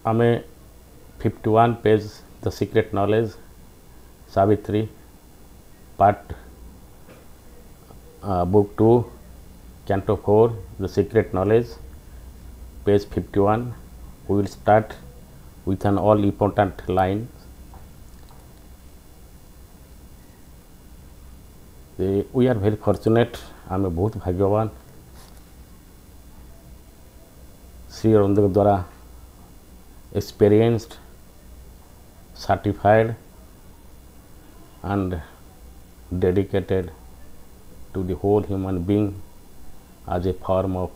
आमे 51 page the secret knowledge Savitri part book 2 canto 4 the secret knowledge page 51. We will start with an all important line. We are very fortunate. आमे बहुत भाग्यवान श्री अरविंद द्वारा experienced, certified and dedicated to the whole human being as a form of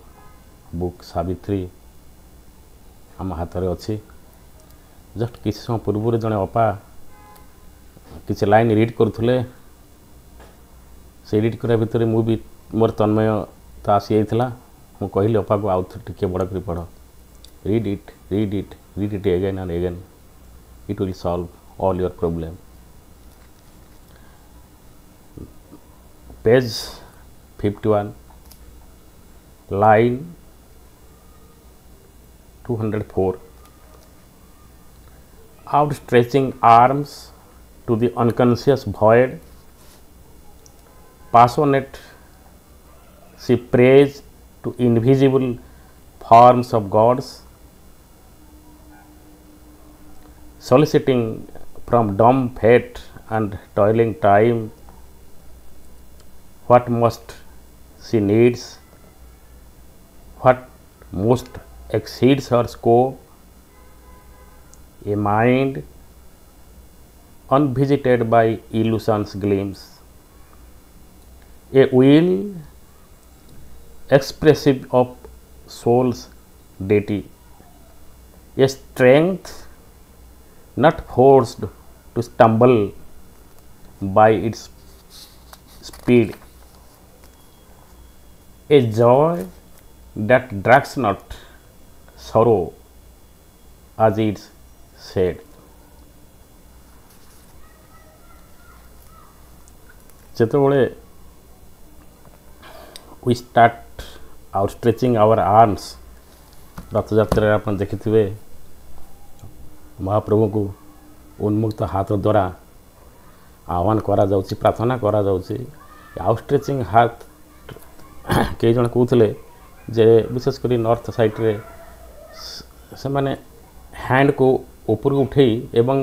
book Savitri आम हाथ में अच्छी. Just किसी समय पूर्व जड़े अपा किसी लाइन रीड करुले से रीड करा भितर मु भी मोर तन्मयता आसी जाता. मुझे कहली अपा को आउ टे बड़ कर पढ़ read it again and again. It will solve all your problem. Page 51 line 204. Outstretching arms to the unconscious void, passionate she prays to invisible forms of gods, soliciting from dumb fate and toiling time what most she needs, what most exceeds her scope, a mind unvisited by illusion's gleams, a will expressive of soul's deity, a strength not forced to stumble by its speed, a joy that drags not sorrow as it's said. जेतबले we start outstretching our arms, रथ यात्रा आप देखिथे महाप्रभु को उन्मुक्त हाथ द्वारा आह्वान करा जाउची, प्रार्थना करा जाउची. आउटस्ट्रेचिंग हाथ कई जन कहते जे विशेषकर नॉर्थ साइड रे से माने हैंड को ऊपर उठे एवं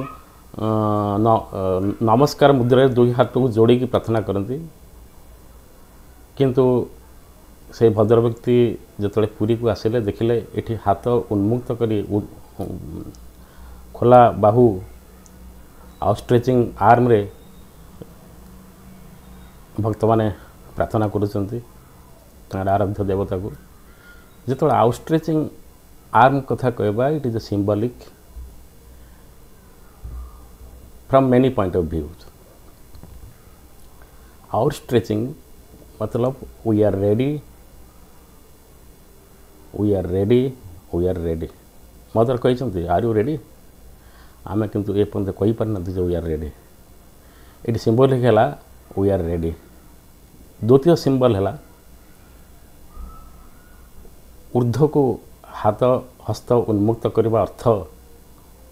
नमस्कार मुद्रा दुई हाथ को जोड़ी की प्रार्थना करती. किंतु से भद्र व्यक्ति जिते पुरी को आसिले देखिले एठी हाथ उन्मुक्त करी खोला बाहु आउटस्ट्रेचिंग आर्म रे भक्त माने प्रार्थना करुचंती आराध्य देवता को. जिते आउटस्ट्रेचिंग आर्म कथा कहबा it is a symbolic from many point of view. Outstretching मतलब we are ready, we are ready, we are ready. Mother कहते आर यू रेडी. आम किंतु ए पर्यंत कही पारना वी आर रेडी. ये सिंबॉलिक है वी आर रेडी. द्वितीय सिंबल है ऊर्ध्व को हाथ हस्त उन्मुक्त करने अर्थ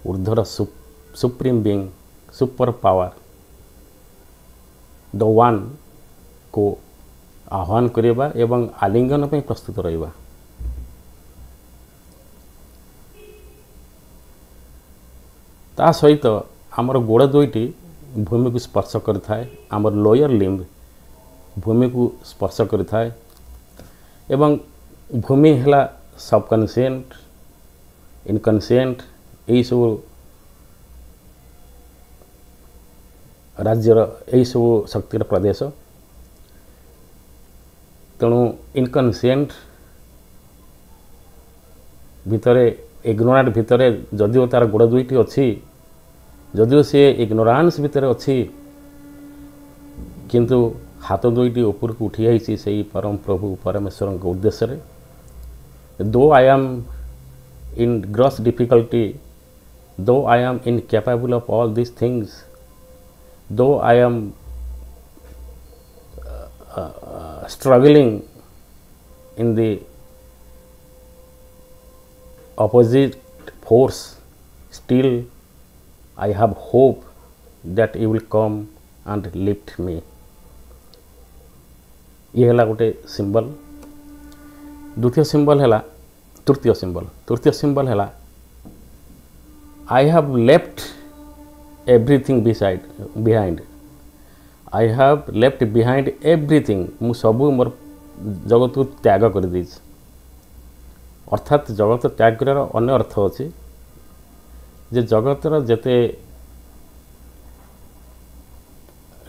ऊर्ध्वर supreme being, super power, the one को आह्वान करवा एवं आलिंगन पे प्रस्तुत रहिबा. ता सहित आमर गोड़ दुईटी भूमि को स्पर्श करिथाए. आमर लोअर लिम्ब भूमि को स्पर्श करिथाए एवं भूमि है सबकनसीएंट, इनकनसीएंट यही सब राज्यर यही सब शक्तिर प्रदेश. तेणु इनकनसीएंट भितरे इग्नोरांट भितरे जदिओ तार गोड़ दुईटी अच्छी, जदिओ सी इग्नोरांस भितरे अच्छी, किंतु हाथ दुईटी ऊपर को उठी आई से परम प्रभु परमेश्वर के उद्देश्य. Though I am in gross difficulty, though I am incapable of all these things, though I am struggling in the opposite force still I have hope that you will come and lift me. ये है गोटे symbol. द्वितीय symbol है तृतीय symbol है I have left everything behind. I have left behind everything. मु सबू मोर जगत को त्याग कर दी। अर्थात जगत त्याग कर अन्य अर्थ अच्छी जे जगतर जेते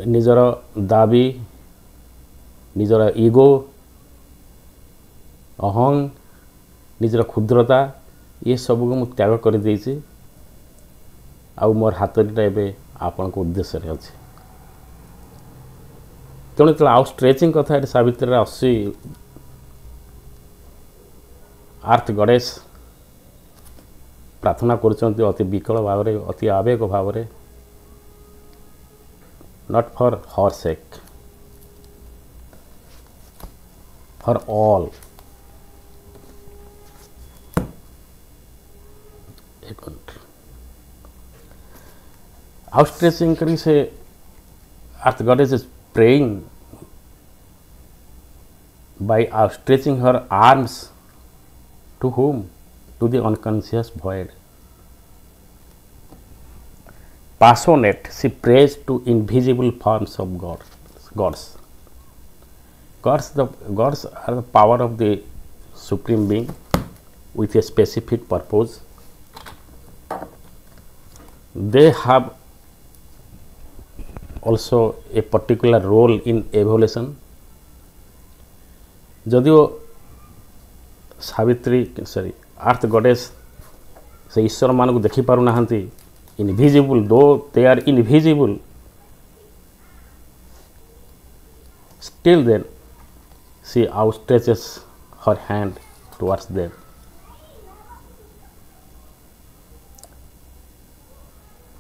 निजर दाबी निजर ईगो अहं निजर क्षुद्रता ये सब को मुझे त्याग कर देछि आ मोर हाथटा एबे आपण को उद्देश्य रे अछि तेणु तो आउ स्ट्रेचिंग कथा ये सावित्री आसी आर्थ गणेश प्रार्थना करुचंती अति विकल भाव रे अति आवेग भाव रे not for her sake for all एक मिनट outstretching करी से अर्थ goddess is praying by outstretching her arms to whom? To the unconscious void. Passionate, she prays to invisible forms of gods. Gods are the power of the supreme being with a specific purpose. They have also a particular role in evolution. जदियो सावित्री earth goddess से ईश्वर मान को देखि पारु नाहंती invisible though they are invisible still then she outstretches her hand towards them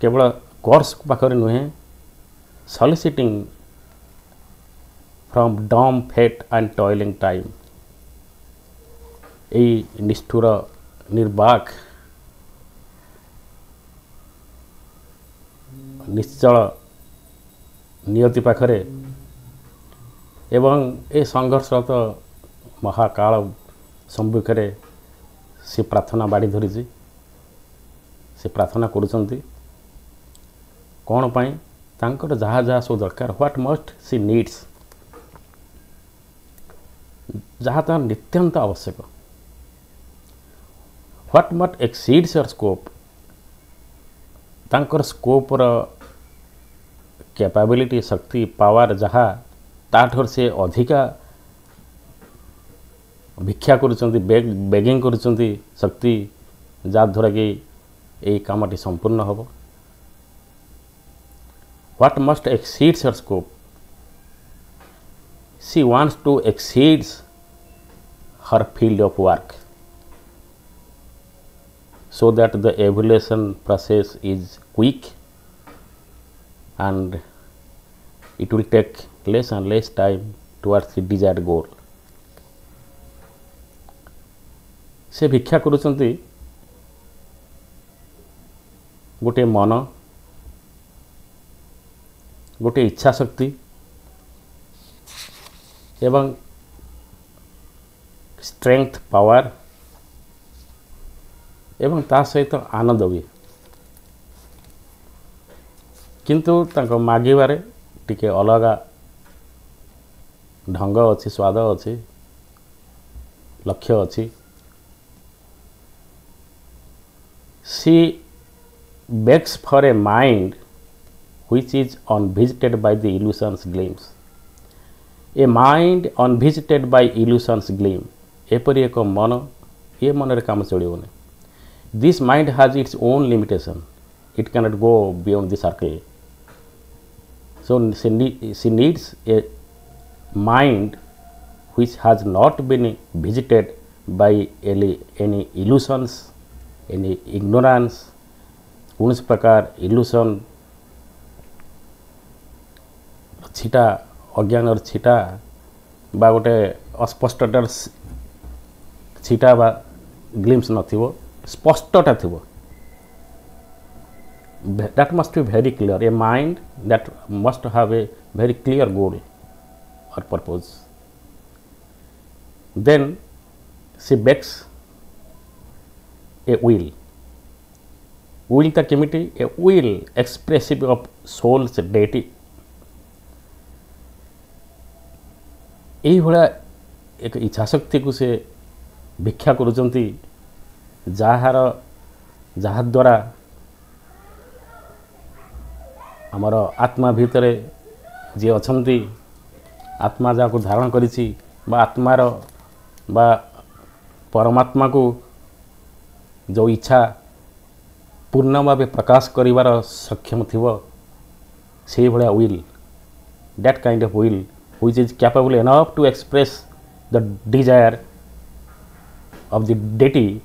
केवल गॉड्स पाखरे नुहे soliciting from dumb fate and toiling time ए निष्ठुर निर्वाक निश्चल नियति पाखरे एवं ए संघर्षरत महाकाल सम्मुखें से प्रार्थना बाड़ी धरी से प्रार्थना करुचंती कौन पाई तांकर जहाँ जहाँ सब दरकार व्हाट मस्ट सी नीड्स जहाँ तार नित्यंत आवश्यक what must exceeds your scope तांकर स्कोपर कैपेबिलिटी शक्ति पावर जहाँ ताठर से अधिका भिक्षा करुचंती बेगिंग करुचंती शक्ति जा द्वारा कि यही कामटी संपूर्ण होबो What must exceeds her scope? She wants to exceed her field of work so that the evolution process is quick and it will take less and less time towards the desired goal. से भिक्षा करुचंती गोटे मन गोटे इच्छा शक्ति एवं strength power एवं ता सहित आनंद भी किंतु तांको मागिबारे टिके अलगा ढंग अच्छी स्वाद अच्छी लक्ष्य अच्छी सी begs for a mind which is unvisited by the illusion's gleams. A mind unvisited by illusion's gleam. एपरी एक मन ये मन रे काम चलिबोनी. This mind has its own limitation. It cannot go beyond the circle. So she needs a mind which has not been visited by any illusions, any ignorance, कौन प्रकार evolution छिटा अज्ञान छिटा बा गोटे अस्पष्टतार छिटा बा ग्लिम्स नथिबो स्पष्टता थिबो that must be very clear, a mind that must have a very clear goal or purpose. Then she makes a will ता केमिटी ए will expressive of soul's deity यही भाया एक इच्छाशक्ति को से भिक्षा करुचंती जार जहाद्वारा आमर आत्मा भितर जी अच्छी आत्मा जहाँ को धारण करिछि बा आत्मार बा परमात्मा को जो इच्छा पूर्ण भाव प्रकाश करिवार सक्षम थिबो से भलिया will that kind of will which is capable enough to express the desire of the deity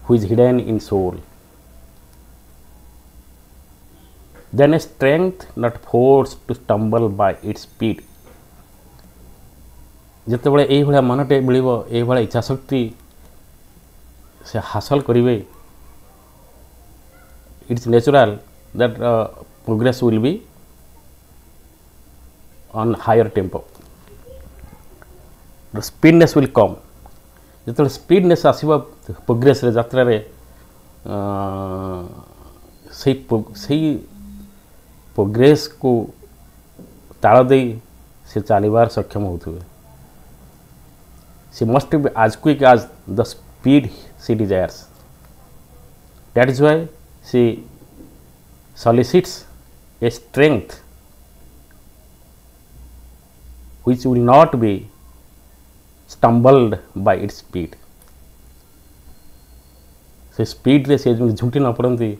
who is hidden in soul. Then a strength not forced to stumble by its speed. जिते बड़े यही भाया मनटे मिल भाया इच्छा शक्ति से हासिल करेंगे it's natural that progress will be on higher tempo the speedness will come जो speedness आसव progress रे यात्रा रे सही प्रोग्रेस को ताल दे से चलबार सक्षम होते she must be as quick as the speed she desires that is why she solicits a strength which will not be stumbled by its speed. से स्पीड रे से झुंटी न पड़ती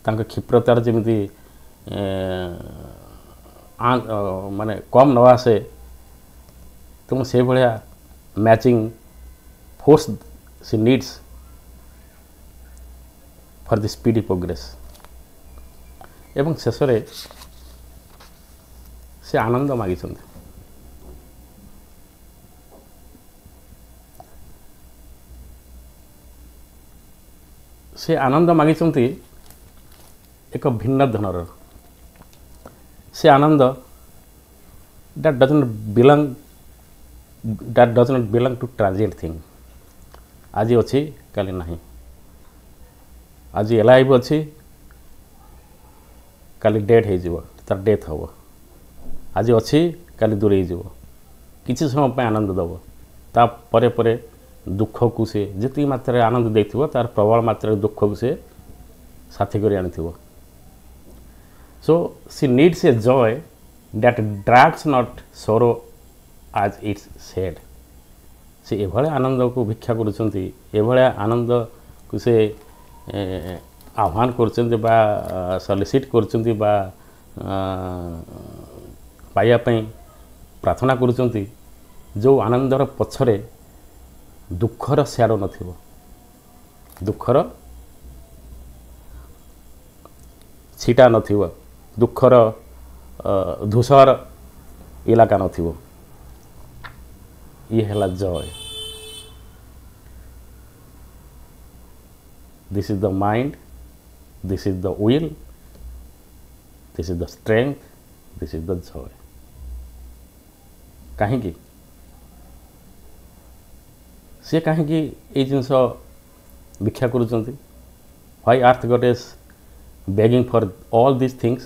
क्षिप्रतार जमी माने कम न आसे तुम से भाया matching force she needs for the speedy progress एवं शेष से आनंद मागी से आनंद मागी एक भिन्न धनर से आनंद that does not belong to transient thing. आज अच्छी काली नहीं आज एलाइव अच्छी काली डेथ हो तार डेथ हम आज अच्छी काली दूरे हो किसी समय पे आनंद दब तापर परे दुख को से जितनी मात्रा आनंद देथिबो तार प्रबल मात्रा दुख को से साथी करी आनिथिबो so she needs a joy that drags not sorrow आज इट्स सेड से एभले आनंद को भिक्षा करुचंती एभले आनंद को से आह्वान करचंती बा सॉलिसिट करचंती बा पाइया पई प्रार्थना करुचंती जो आनंदर पछरे दुखर स्याडो नथिबो दुखर छिटा नथिबो दुखर धूसर इलाका नथिबो ये हैला joy this is the mind this is the will this is the strength this is the joy कहीं सी कहीं ये जिनस भिक्षा करुँच why earth goddess begging for all this things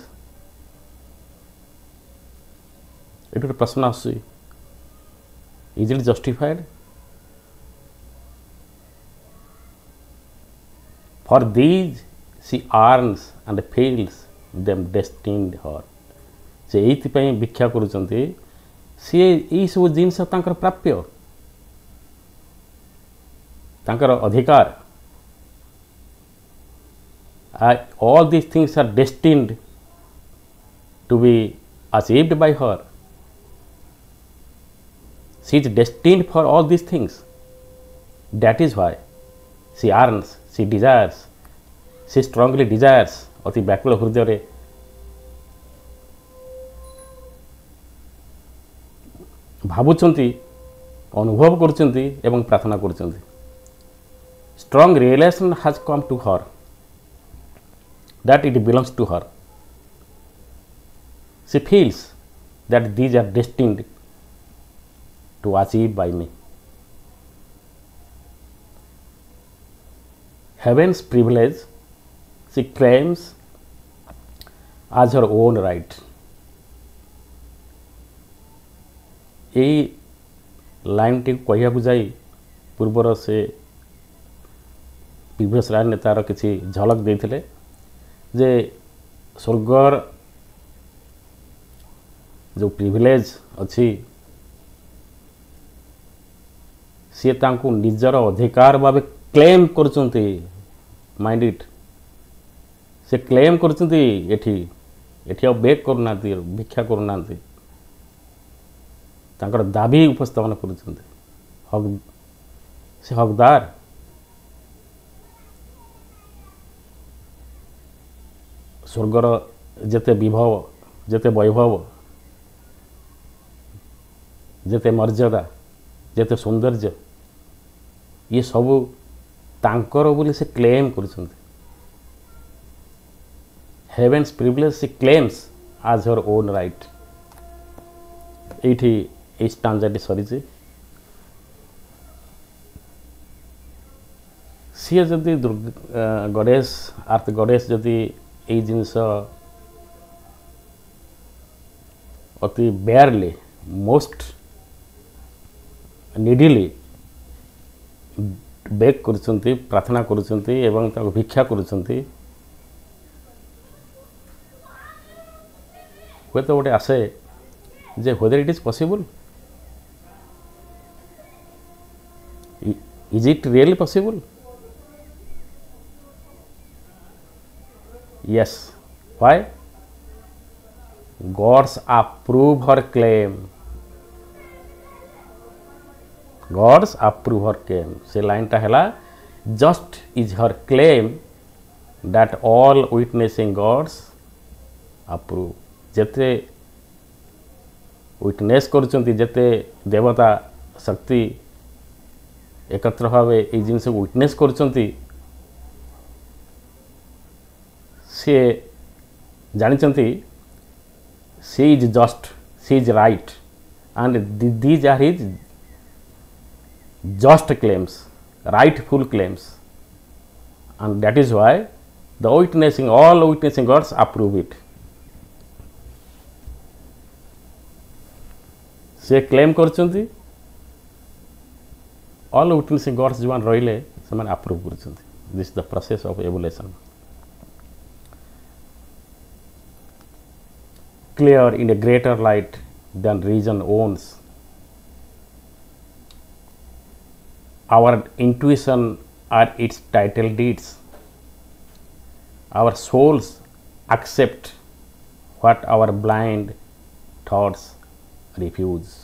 ये गोटे प्रश्न आस is it justified for these she earns and fails them destined her से ये भिक्षा करुँच सी यही सब जिनस प्राप्य तांकर अधिकार all these things are destined to be achieved by her. She is destined for all these things. That is why she earns, she desires, she strongly desires अति व्याकुल हृदय भावुंट अनुभव करुँच एवं प्रार्थना करुँच. Strong realization has come to her that it belongs to her. She feels that these are destined to achieve by me. Heaven's privilege she claims as her own right. यही line T कहया जाई पूर्वर से previous line ने तार किसी झलक देते जे स्वर्गर जो privilege अच्छी सी तांको निजर अधिकार भाव क्लेम करचुंती माइंड इट से क्लेम करचुंती एठी एठी आ बेक करना भिक्षा करना तांकर दाबी उपस्थापन करचुंती हक से हकदार स्वर्गर जेते विभव जेते वैभव जेते मर्यादा जेते सौंदर्य ये सब तांकर बोली से क्लेम करछंती हेवेन्स प्रिविलेज से क्लेम्स आज हर ओन राइट एठी ए स्टांजाटी सरीची सी जदि गणेश अर्थ गणेश जदि ए जिनस अति बेयरली मोस्ट निडिली बेक करुछंती प्रार्थना करुछंती एवं ताको भिक्षा करुछंती हुए तो गोटे आसे जे whether it is possible, is it really possible? Yes. Why? Gods approve her claim. Gods approve her claim. से लाइन टा हैला just is her claim that all witnessing gods approve. जेते विटनेस करुचंती जेते देवता शक्ति एकत्र भाव ये जिनस विटनेस करुचंती सी जानिचंती she is just she is right and these are his just claims, rightful claims, and that is why all witnessing gods approve it. से क्लेम करचंती all witnessing gods जो रहिले से माने approve करचंती. This is the process of evolution. Clear in a greater light than reason owns. Our intuition are its title deeds. Our souls accept what our blind thoughts refuse.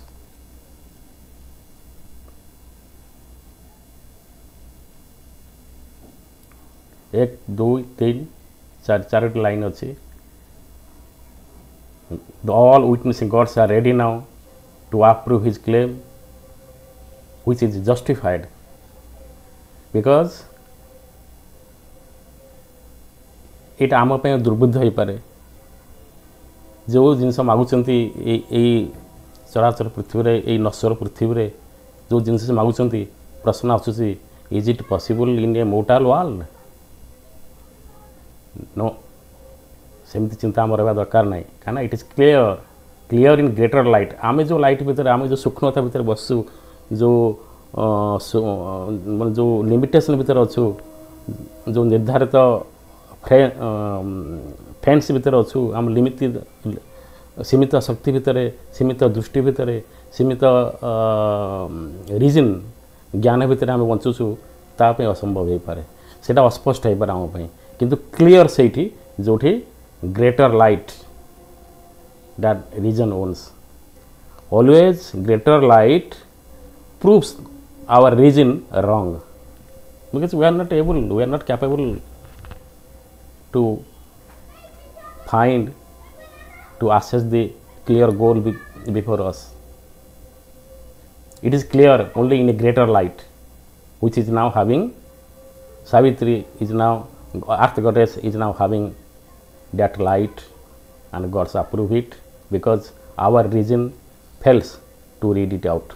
एक दो तीन चार चार line अच्छी. All witnessing gods are ready now to approve his claim, which is justified, because it आम पे दुर्बुद्ध हो पारे. जो जिनस मागुचंती चराचर पृथ्वी रे ए नश्वर पृथ्वी रे जो जिनस मागुचंती प्रश्न आसुची is it possible in a mortal world. नो सेमती चिंता आम रहा दरकार ना क्या it is clear in greater light. आम जो लाइट भितर आम जो सूक्ष्मता भितर बसु जो जो लिमिटेशन भितर अच्छु जो निर्धारित फेंस भितर अच्छु आम लिमिटेड सीमित शक्ति भितर सीमित दृष्टि भितर सीमित रीजन ज्ञान भितर आम बंचुचु तापे असंभव हो पारे. सेटा अस्पष्ट हो पारे आम पई, किंतु क्लियर सेठी जोठी greater light that reason owns. Always greater light proves our reason wrong, because we are not capable to find, to assess the clear goal before us. It is clear only in a greater light, which is now having Savitri is now, Earth goddess is now having that light and God's approve it, because our reason fails to read it out.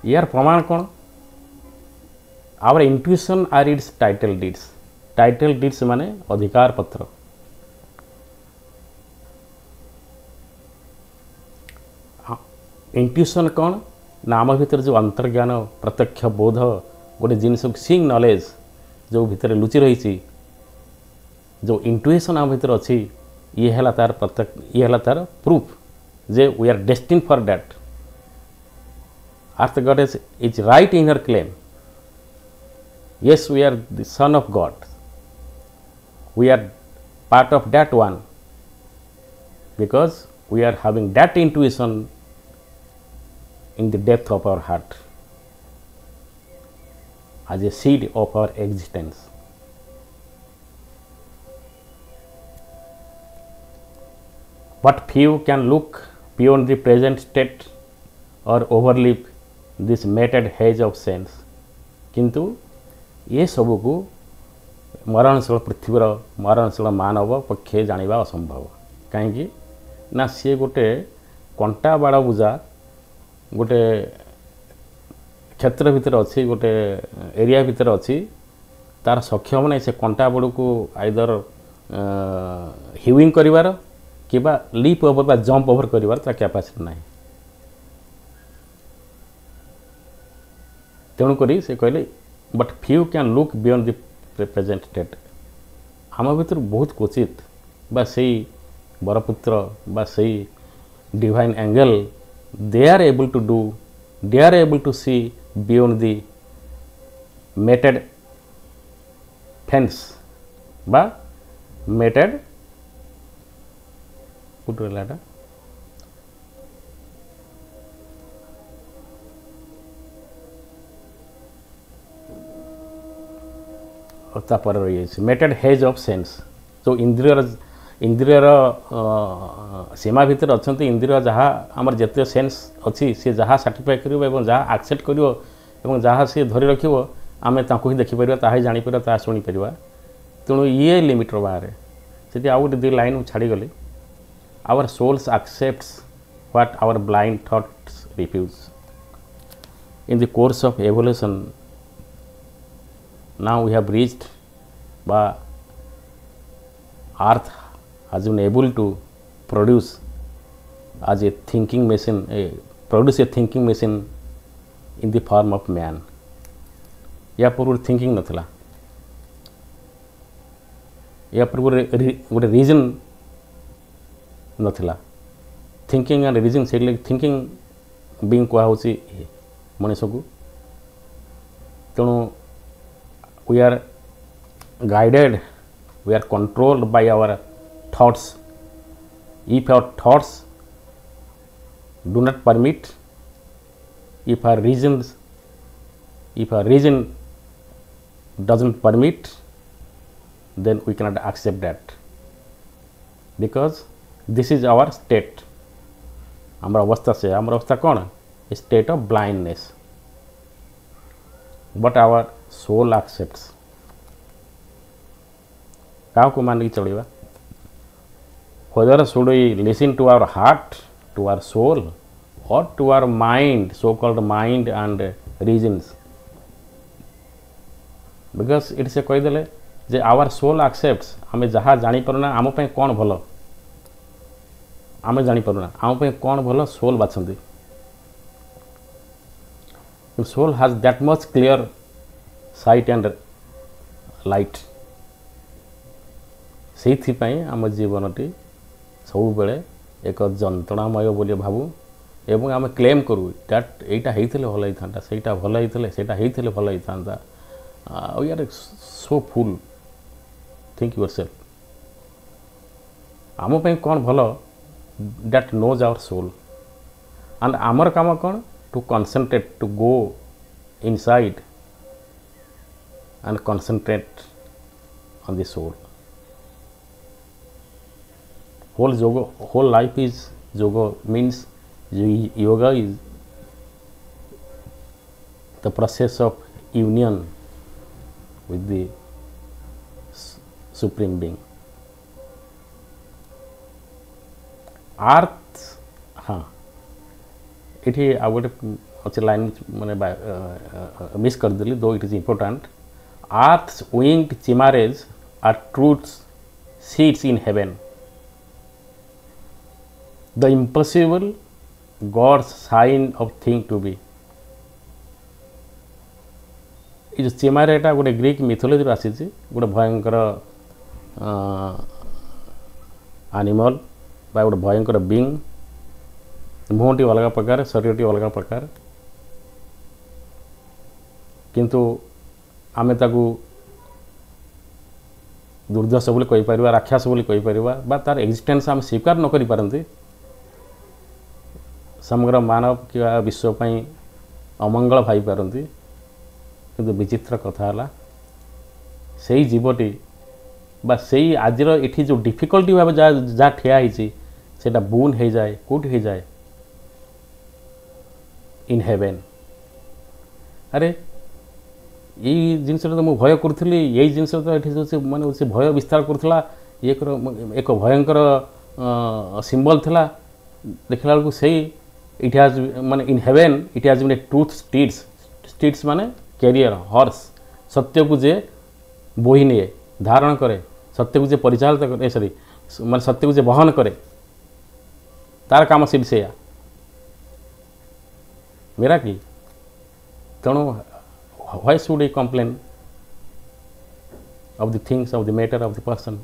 यार प्रमाण कौन? Our intuition are its title deeds. Title deeds माने अधिकार पत्र. Intuition कौन ना आम भीतर जो अंतर्ज्ञान प्रत्यक्ष बोध गोटे जिनस सीइंग नॉलेज जो भीतर लुचि रही, जो इंट्यूशन आम भीतर अच्छी, ये है तार प्रत्यक्ष, ये है तार प्रूफ जे we are destined for that. Earth goddess is right in her claim. Yes, we are the son of God. We are part of that one, because we are having that intuition in the depth of our heart as a seed of our existence. But few can look beyond the present state or overleap this matted haze of sense. किंतु ये सबू को मरणशील पृथ्वीर मरणशील मानव पक्षे जानिबा असंभव. कहीं ना सी गोटे कंटा बाड़ बुझा गोटे क्षेत्र भितर अच्छी, गोटे एरिया भितर अच्छी, तार सक्षम नहीं से कंटा बाड़ को आइदर हिविंग करिवार किबा लीप ओवर बा जंप ओवर करिवार तार कैपेसिटी नहीं. तेणु करी से कहले but few can look beyond the present state. आम भर बहुत क्वचित बा से बरपुत्र बा से divine angel they are able to do, they are able to see beyond the limited fence बा मेटेड कुटलाटा तापर रही मेटेड हेज ऑफ सेंस. जो इंद्रियर सीमा भितर अच्छा इंद्रिय जहाँ आमर जिते सेंस अच्छी सी जहाँ साटिफाई कर जहाँ एक्सेप्ट कर जहाँ सी धरी रख आम ही देखिपर ता जापर ता शुणिपर. तेणु ये लिमिटर बाहर से आउ गोटे 2 लाइन छाड़गली. Our souls accepts what our blind thoughts refuse. In the course of evolution now we have reached by earth has been able to produce as a thinking machine, produce a thinking machine in the form of man. या पूर्व thinking नथला, या पूर्व गोटे reason नथला. Thinking and reason से thinking being कहा होची मनुष्य को. तेणु we are guided, we are controlled by our thoughts. If our thoughts do not permit, if our reason doesn't permit, then we cannot accept that, because this is our state. आमर अवस्था से आमर अवस्था कौन? State of blindness. But our soul accepts. क्या को मान चलवा? whether should we listen to our heart, to our soul, or to our mind, so called mind and reasons? Because it is a कहीदेले J our soul accepts. आम जहाँ जापरुना आम कौन भल आम जापरुना आम कौन भल soul बाछंती. Soul has that much clear sight and light. से आम जीवनटी सब बेले एक जंत्रणामय बोली भावु एवं आम क्लेम करूँ दैट एटा होते भल होता सेटा भल होते सेटा होते भल होता. We are so full. Think yourself. आम कौन भल that knows our soul. And आमर काम कौन? to concentrate, to go inside and concentrate on the soul. Whole life is yoga. Means yoga is the process of union with the supreme being. Earth, हाँ ये आ गोटे अच्छे line मैंने miss कर देली, दो it is important. Earth's winged chimeras are truth's seats in heaven. The impossible, God's sign of thing to be. ये जो चिमारेटा गोटे ग्रीक मिथोलोजी आसी, गोटे भयंकर एनिमल बा गोटे भयंकर बीइंग, मुहटी अलग प्रकार, शरीरटी अलग प्रकार, किंतु आमे ताकू दुर्दश बोली कहि परिबा, राक्षस बोली कहि परिबा, बा तार एक्जिस्टेंस आम स्वीकार न करि पारंती. समग्र मानव कि विश्व पई अमंगल भाई पारंती. किंतु विचित्र कथा है से ही जीवटी बा से ही आज ये जो डिफिकल्टी भाव जहाँ ठिया होटा बुन हो जाए कौट हो जाए इन हेवेन. अरे यही जिनस तो मुझे भय करूँ, यही जिनस तो ये माने भय विस्तार करूला, एक भयंकर सिंबल थिला. देखला बेलू से इट हैज माने in heaven it has been a truth steeds. Steeds माने कैरियर हॉर्स, सत्य को जे बोही निए, धारण करे, सत्य को जे परिचालित करे, सॉरी माने सत्य को जे बहन करे, तार काम सीट से मेरा कि तेणु why should I complain of the things of the matter of the person.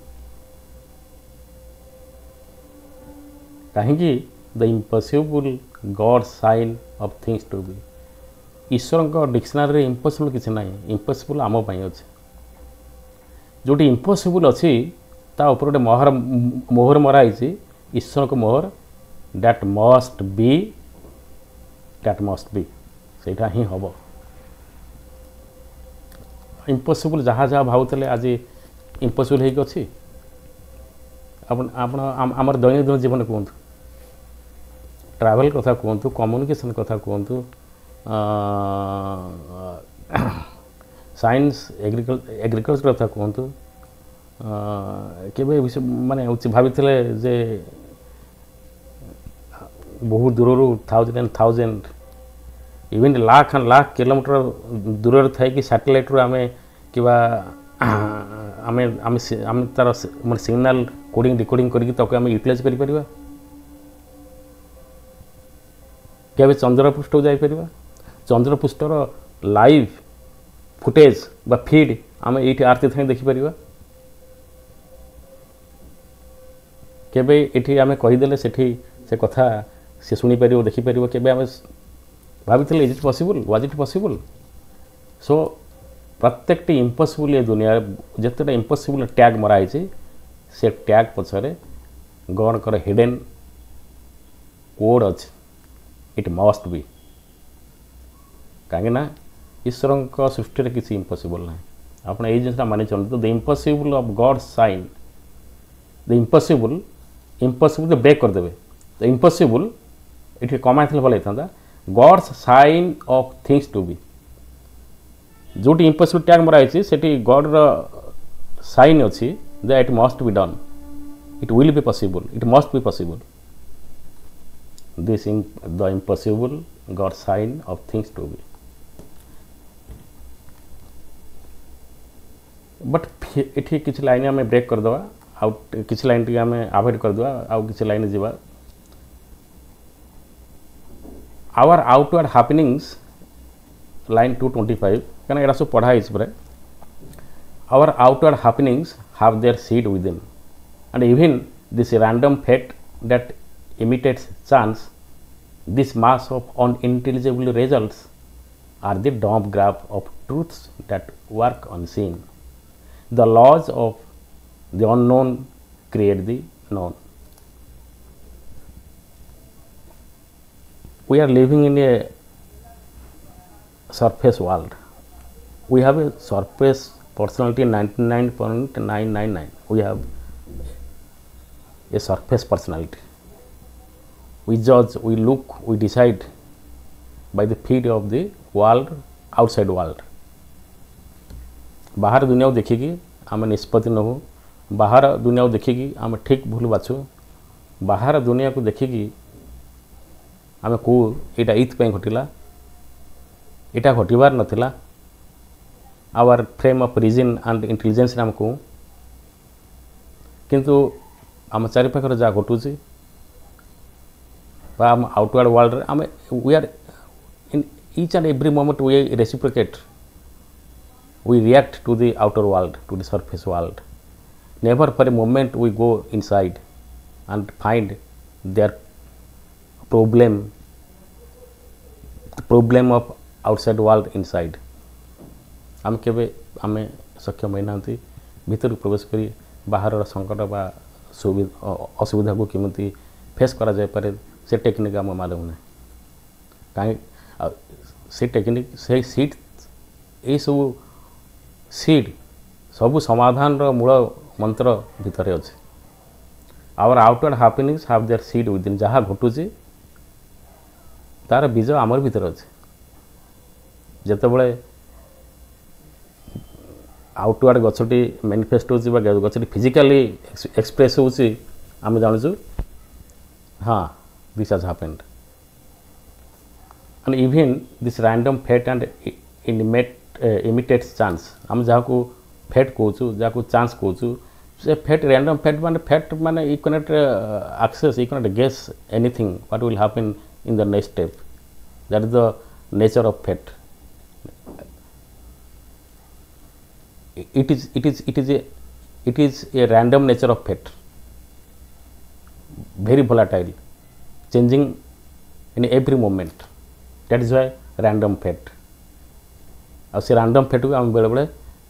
कहीं the impossible God sign of things to be. ईश्वर डिक्शनरी इम्पॉसिबल किसी ना, इम्पॉसिबल आम अच्छे. जोटी इम्पॉसिबल अच्छी ता ऊपर गोटे मोहर मराई, ईश्वर को मोहर, दैट मस्ट बी सेटा ही हम. इम्पॉसिबल जहाँ जहाँ भावुले आज इम्पॉसिबल हो अच्छी. आमर दैनिक जीवन कहतु, ट्रैवल कथा कहतु, कम्युनिकेशन कथा कहतु, साइंस एग्रिकल्चर कथा कहतु, केबे माने भाभी जे बहुत दूर thousand and thousand even lakh and lakh kilometre दूर थाई कि सैटेलाइट रू आमे किबा आमे आमे आमे तार माने सिग्नल कोडिंग डिकोडिंग करके तक आमे यूटिलाइज करि परिबा. केबे चंद्रपृष्ठ को जाई परिबा, चंद्रपृष्ठर लाइव फुटेज बा फीड आम ये आरती थे देखिपर. केबे ये आम कहीदे से कथा से शुणिपर देखिपर. केबे आम भाई is it possible, was it possible. So प्रत्येक इम्पॉसिबल ये दुनिया जितेटा इम्पॉसिबल टैग मराई से टैग पछरे गॉड कर हिडन कोड अच्छे. It must be. कहीं ईश्वर सृष्टि किसी इम्पॉसिबल ना. आप ये जिनसा मानि चलते the impossible of God sign, the impossible impossible break करदे. द इम्पॉसिबल ये कमाई भल होता God's sign of things to be. जोटी इम्पॉसिबल टैग मराई से गॉड साइन अच्छी that it must be done, it will be possible, it must be possible. This the impossible God sign of things to be. But ये किसी line आम break करदे, आउ किसी लाइन टी आम आभोड करदे, आउ किसी लाइन जीवा. आवर आउटवर्ड हैपनिंग्स लाइन 225 क्या यहाँ सब पढ़ाई पे. Our outward happenings have their seed within and even this random fact that imitates chance, this mass of unintelligible results are the dumb graph of truths that work unseen. The laws of the unknown create the known. We are living in a surface world. We have a surface personality 99.999. We have a surface personality. We judge, we look, we decide by the feed of the world, outside world. बाहर दुनिया को देखिकी आम निष्पत्ति नहु बाहर दुनिया को देखिकी आम ठीक भूल बाछु बाहर दुनिया को देखिकी आम को यहाँ ये घटला यहाँ घटबार नाला our frame of reason and intelligence आमको किंतु आम चारिपाखर जहाँ घटुची आम आउटवर्ड वर्ल्ड आम we are in each and every moment we reciprocate we react to the outer world, to the surface world. Never for a moment we go inside and find their problem of outside world inside. आम केबे आमे सक्षम होना भीतर प्रवेश करी बाहर संकट बा असुविधा को केमती फेस करा जाय पारे से टेक्निक आम मालूम ना कहीं से टेक्निक से सीट ये सब सीड सबू समाधान रो मूल मंत्र भितर अच्छे our outward happenings have their seed within जहाँ घटुची तार बीज आमर भीतर अच्छे जितेबाला आउटवर्ड गछटी मैनिफेस्ट हो गछटी फिजिकली एक्सप्रेस होची आम जानूँ हाँ this has happened and even this random fate and imitates chance आम जहाँ को फेट कहूँ जहाँ को चांस कहूँ से फेट रैंडम फेट माने you cannot access you cannot guess anything what will happen in the next step that is the nature of fate it is a random nature of fate, very volatile, changing in every moment. That is why random fate. और से random fate को आम बेले बेले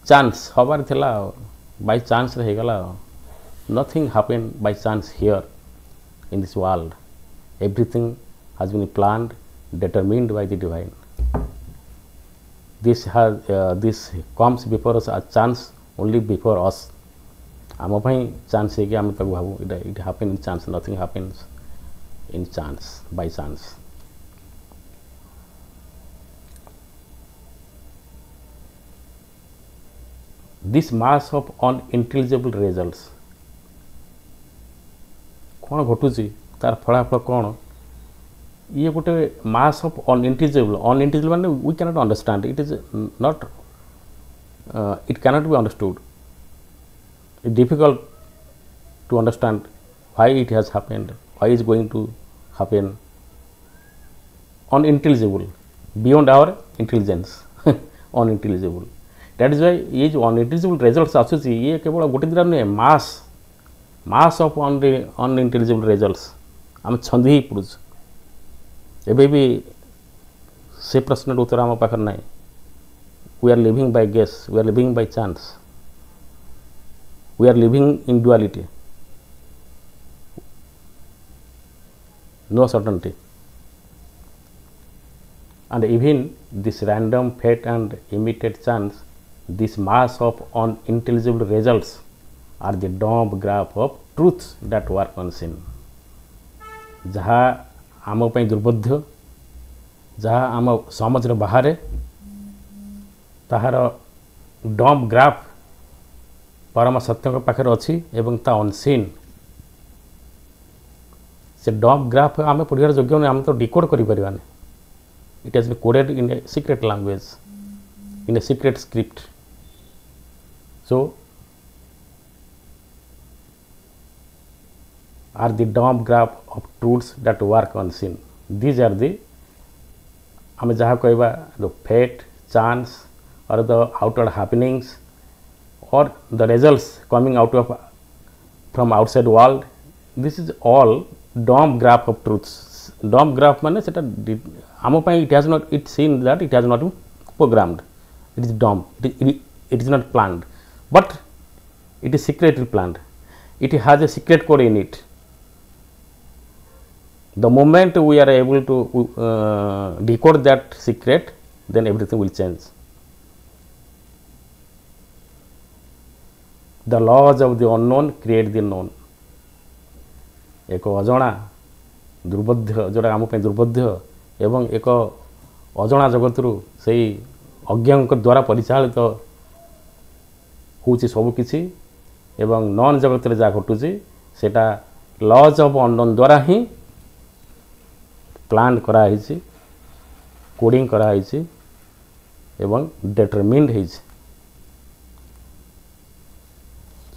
chance हबार थिला bye chance रे गला nothing happen by chance here in this world everything has been planned determined by the divine this comes before us as chance only before us आम चांस है कि आम तक भावु it happen in chance nothing happens in chance by chance this mass of unintelligible results कौन घटुची तार फलाफल कौन ये गोटे mass of unintelligible माने we cannot understand, it is not it cannot be understood, it's difficult to understand why it has happened, why is going to happen, unintelligible, beyond our intelligence unintelligible. That is why ये जो unintelligible results आसुची ये केवल गोटे दिन नुहे mass of unintelligible results आम छंदी ही पड़ुछ एबे भी से प्रश्न उत्तर आम पाखर ना we are living by guess, we are living by chance, we are living in duality, no certainty, and even this random fate and immediate chance, this mass of unintelligible results are the dumb graph of truths that work unseen. जहाँ आम दुर्बोध्य जहाँ आम समझ बाहर ताहार dump graph परम सत्य पाखे अच्छी एवं ता अनसीन से डम्प ग्राफ आम पढ़ार योग्य नहीं आम तो डिकोड कर it has been coded in a secret language in a secret script. So are the dumb graph of truths that work unseen. These are the आम जहाँ कहवा the fate, chance or the outward happenings or the results coming out of from outside world. This is all dumb graph of truths. Dumb graph माने सेटा आम पाई it has not, it seen that it has not been programmed. It is dumb. It is not planned, but it is secretly planned. It has a secret code in it. The moment we are able to decode that secret, then everything will change. The laws of the unknown create the known. एक अजଣା दुर्बोध्य जोड़ा आम दुर्बोध्य एवं एक अजଣା जगतरू से अज्ञ द्वारा परिचालित हूँ सबकि एवं नॉन जगत रे जा घटुची सेटा लॉज ऑफ अननोन द्वारा ही प्लान करा हिची कोडिंग करा हिची एवं डिटरमिन्ड हिची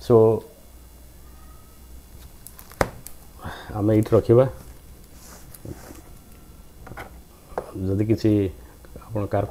सो आम ये रखा जदि किसी आप कार